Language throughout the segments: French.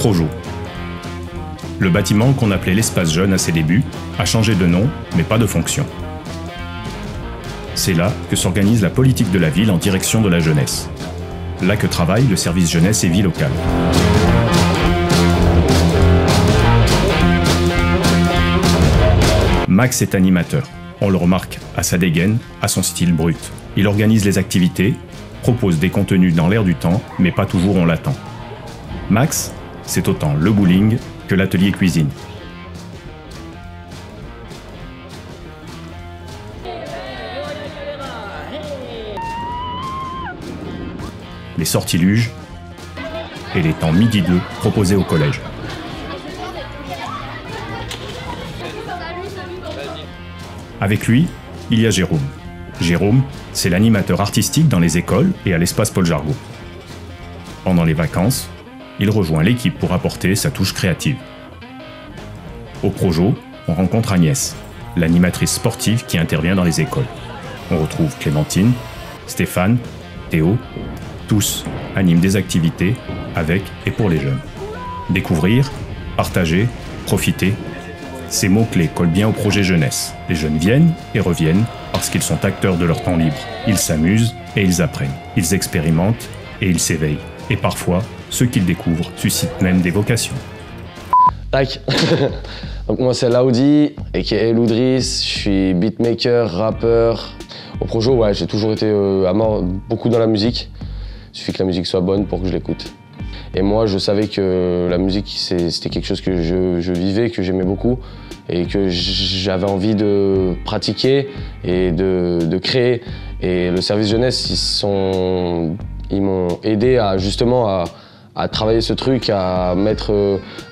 Projo. Le bâtiment qu'on appelait l'espace jeune à ses débuts a changé de nom, mais pas de fonction. C'est là que s'organise la politique de la ville en direction de la jeunesse. Là que travaille le service jeunesse et vie locale. Max est animateur. On le remarque à sa dégaine, à son style brut. Il organise les activités, propose des contenus dans l'air du temps, mais pas toujours on l'attend. Max, c'est autant le bowling que l'atelier cuisine. Les sortilèges et les temps midi 2 proposés au collège. Avec lui, il y a Jérôme. Jérôme, c'est l'animateur artistique dans les écoles et à l'espace Paul Jargot. Pendant les vacances, il rejoint l'équipe pour apporter sa touche créative. Au Projo, on rencontre Agnès, l'animatrice sportive qui intervient dans les écoles. On retrouve Clémentine, Stéphane, Théo, tous animent des activités avec et pour les jeunes. Découvrir, partager, profiter, ces mots-clés collent bien au projet jeunesse. Les jeunes viennent et reviennent parce qu'ils sont acteurs de leur temps libre. Ils s'amusent et ils apprennent. Ils expérimentent et ils s'éveillent. Et parfois, ce qu'ils découvrent suscitent même des vocations. Tac. Donc moi c'est Laudi, aka Loudris, je suis beatmaker, rappeur. Au Projo, ouais, j'ai toujours été à mort beaucoup dans la musique. Il suffit que la musique soit bonne pour que je l'écoute. Et moi, je savais que la musique, c'était quelque chose que je vivais, que j'aimais beaucoup et que j'avais envie de pratiquer et de créer. Et le service jeunesse, ils m'ont aidé à justement à travailler ce truc, à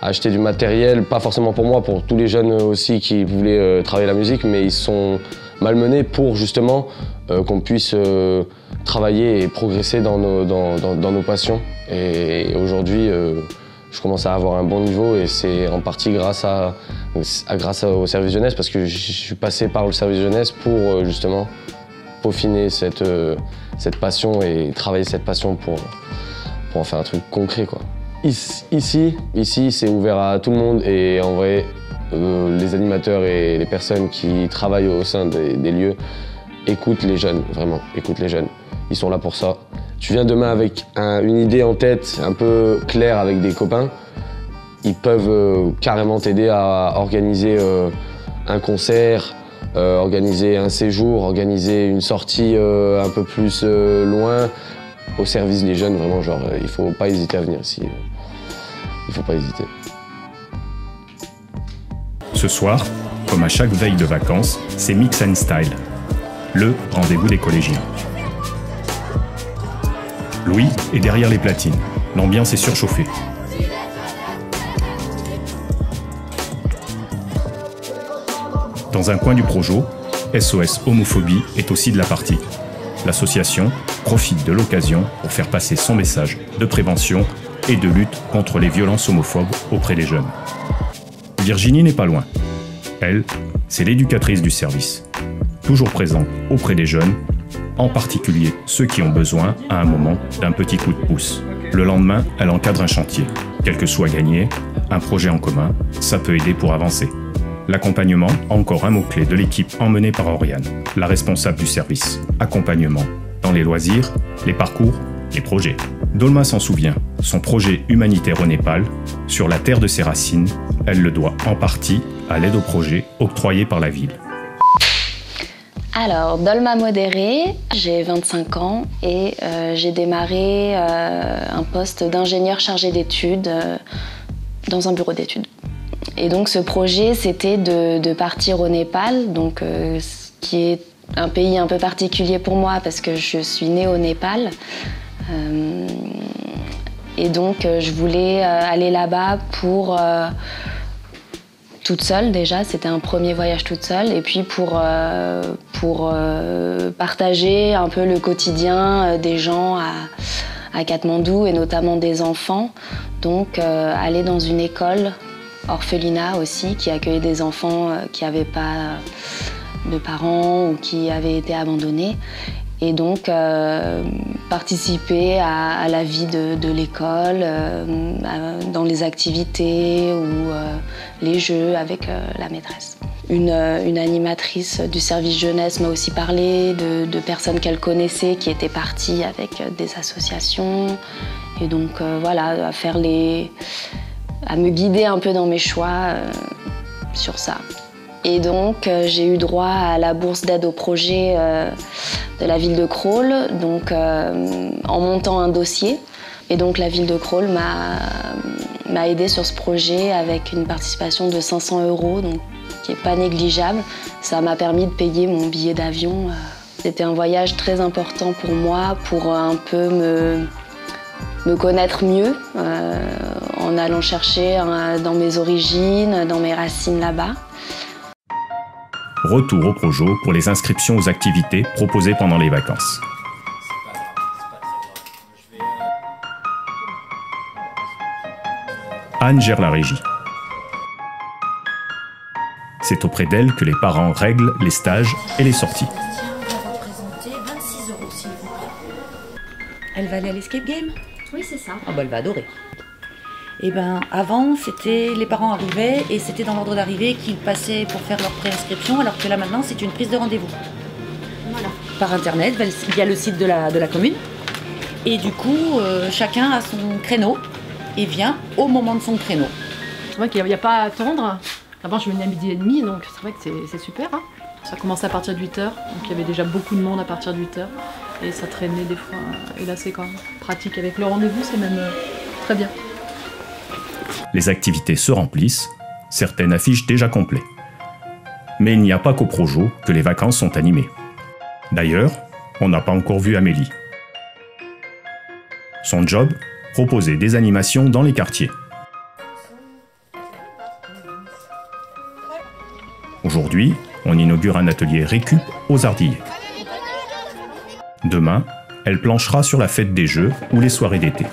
acheter du matériel, pas forcément pour moi, pour tous les jeunes aussi qui voulaient travailler la musique, mais ils sont malmenés pour justement qu'on puisse travailler et progresser dans nos passions. Et aujourd'hui, je commence à avoir un bon niveau et c'est en partie grâce au service jeunesse parce que je suis passé par le service jeunesse pour justement peaufiner cette passion et travailler cette passion pour en faire un truc concret, quoi. Ici, c'est ouvert à tout le monde et en vrai, les animateurs et les personnes qui travaillent au sein des lieux écoutent les jeunes, vraiment, écoutent les jeunes. Ils sont là pour ça. Tu viens demain avec une idée en tête un peu claire avec des copains, ils peuvent carrément t'aider à organiser un concert, organiser un séjour, organiser une sortie un peu plus loin, au service des jeunes, vraiment, genre, il faut pas hésiter à venir ici. Il faut pas hésiter. Ce soir, comme à chaque veille de vacances, c'est Mix and Style, le rendez-vous des collégiens. Louis est derrière les platines. L'ambiance est surchauffée. Dans un coin du Projo, SOS Homophobie est aussi de la partie. L'association profite de l'occasion pour faire passer son message de prévention et de lutte contre les violences homophobes auprès des jeunes. Virginie n'est pas loin. Elle, c'est l'éducatrice du service, toujours présente auprès des jeunes, en particulier ceux qui ont besoin, à un moment, d'un petit coup de pouce. Le lendemain, elle encadre un chantier. Quel que soit gagné, un projet en commun, ça peut aider pour avancer. L'accompagnement, encore un mot-clé de l'équipe emmenée par Oriane, la responsable du service. Accompagnement dans les loisirs, les parcours, les projets. Dolma s'en souvient, son projet humanitaire au Népal, sur la terre de ses racines, elle le doit en partie à l'aide au projet octroyé par la ville. Alors, Dolma Modéré, j'ai 25 ans et j'ai démarré un poste d'ingénieur chargé d'études dans un bureau d'études. Et donc ce projet, c'était de partir au Népal, donc, qui est un pays un peu particulier pour moi parce que je suis née au Népal. Et donc je voulais aller là-bas pour... toute seule déjà, c'était un premier voyage toute seule, et puis pour partager un peu le quotidien des gens à Katmandou, et notamment des enfants. Donc aller dans une école, orphelinat aussi, qui accueillait des enfants qui n'avaient pas de parents ou qui avaient été abandonnés. Et donc participer à la vie de l'école, dans les activités ou les jeux avec la maîtresse. Une animatrice du service jeunesse m'a aussi parlé de personnes qu'elle connaissait qui étaient parties avec des associations. Et donc voilà, à me guider un peu dans mes choix sur ça. Et donc j'ai eu droit à la bourse d'aide au projet de la ville de Crolles, donc en montant un dossier. Et donc la ville de Crolles m'a aidée sur ce projet avec une participation de 500 €, donc qui n'est pas négligeable. Ça m'a permis de payer mon billet d'avion. C'était un voyage très important pour moi, pour un peu me connaître mieux, en allant chercher dans mes origines, dans mes racines là-bas. Retour au Projo pour les inscriptions aux activités proposées pendant les vacances. Anne gère la régie. C'est auprès d'elle que les parents règlent les stages et les sorties. Elle va aller à l'escape game? Oui, c'est ça. Ah bah elle va adorer. Et ben avant, c'était les parents arrivaient et c'était dans l'ordre d'arrivée qu'ils passaient pour faire leur préinscription, alors que là maintenant c'est une prise de rendez-vous. Voilà. Par internet, via le site de la commune. Et du coup, chacun a son créneau et vient au moment de son créneau. C'est vrai qu'il n'y a pas à attendre. Avant je venais à 12h30, donc c'est vrai que c'est super. Hein. Ça commençait à partir de 8h, donc il y avait déjà beaucoup de monde à partir de 8h. Et ça traînait des fois. Et là c'est quand même pratique avec le rendez-vous, c'est même très bien. Les activités se remplissent, certaines affichent déjà complet. Mais il n'y a pas qu'au Projo que les vacances sont animées. D'ailleurs, on n'a pas encore vu Amélie. Son job, proposer des animations dans les quartiers. Aujourd'hui, on inaugure un atelier récup aux Ardillers. Demain, elle planchera sur la fête des Jeux ou les soirées d'été.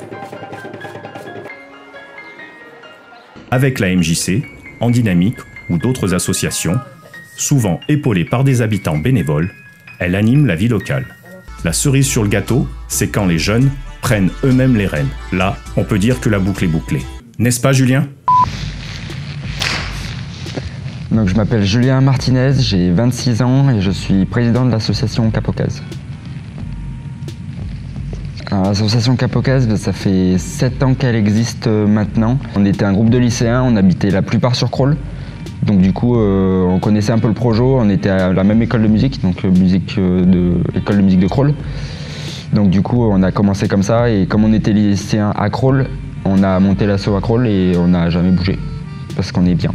Avec la MJC, En Dynamique ou d'autres associations, souvent épaulées par des habitants bénévoles, elle anime la vie locale. La cerise sur le gâteau, c'est quand les jeunes prennent eux-mêmes les rênes. Là, on peut dire que la boucle est bouclée. N'est-ce pas, Julien ? Donc, je m'appelle Julien Martinez, j'ai 26 ans et je suis président de l'association Capocase. L'association Capocase, ça fait 7 ans qu'elle existe maintenant. On était un groupe de lycéens, on habitait la plupart sur Crolles. Donc du coup, on connaissait un peu le Projo, on était à la même école de musique, donc école de musique de Crolles. Donc du coup, on a commencé comme ça et comme on était lycéens à Crolles, on a monté l'asso à Crolles et on n'a jamais bougé, parce qu'on est bien.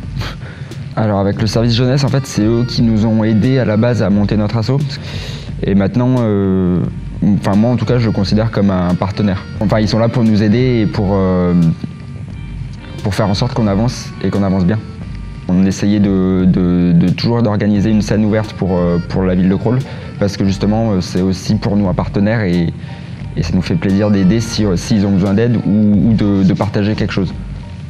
Alors avec le service jeunesse, en fait, c'est eux qui nous ont aidés à la base à monter notre asso. Et maintenant, moi en tout cas, je le considère comme un partenaire. Enfin, ils sont là pour nous aider et pour faire en sorte qu'on avance et qu'on avance bien. On essayait de toujours d'organiser une scène ouverte pour la ville de Crolles, parce que justement, c'est aussi pour nous un partenaire et ça nous fait plaisir d'aider s'ils ont besoin d'aide ou de partager quelque chose.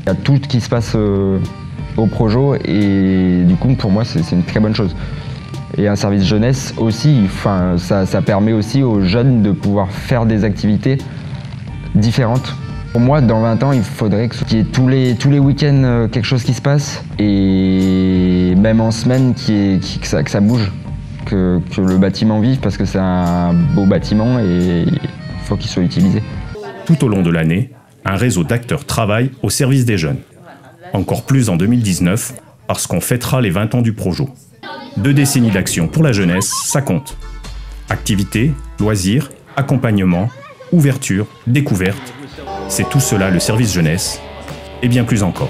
Il y a tout qui se passe au Projo et du coup, pour moi, c'est une très bonne chose. Et un service jeunesse aussi, ça permet aussi aux jeunes de pouvoir faire des activités différentes. Pour moi, dans 20 ans, il faudrait qu'il y ait tous les week-ends quelque chose qui se passe et même en semaine que ça bouge, que le bâtiment vive parce que c'est un beau bâtiment et il faut qu'il soit utilisé. Tout au long de l'année, un réseau d'acteurs travaille au service des jeunes. Encore plus en 2019, parce qu'on fêtera les 20 ans du Projo. 2 décennies d'action pour la jeunesse, ça compte. Activités, loisirs, accompagnement, ouverture, découverte, c'est tout cela le service jeunesse, et bien plus encore.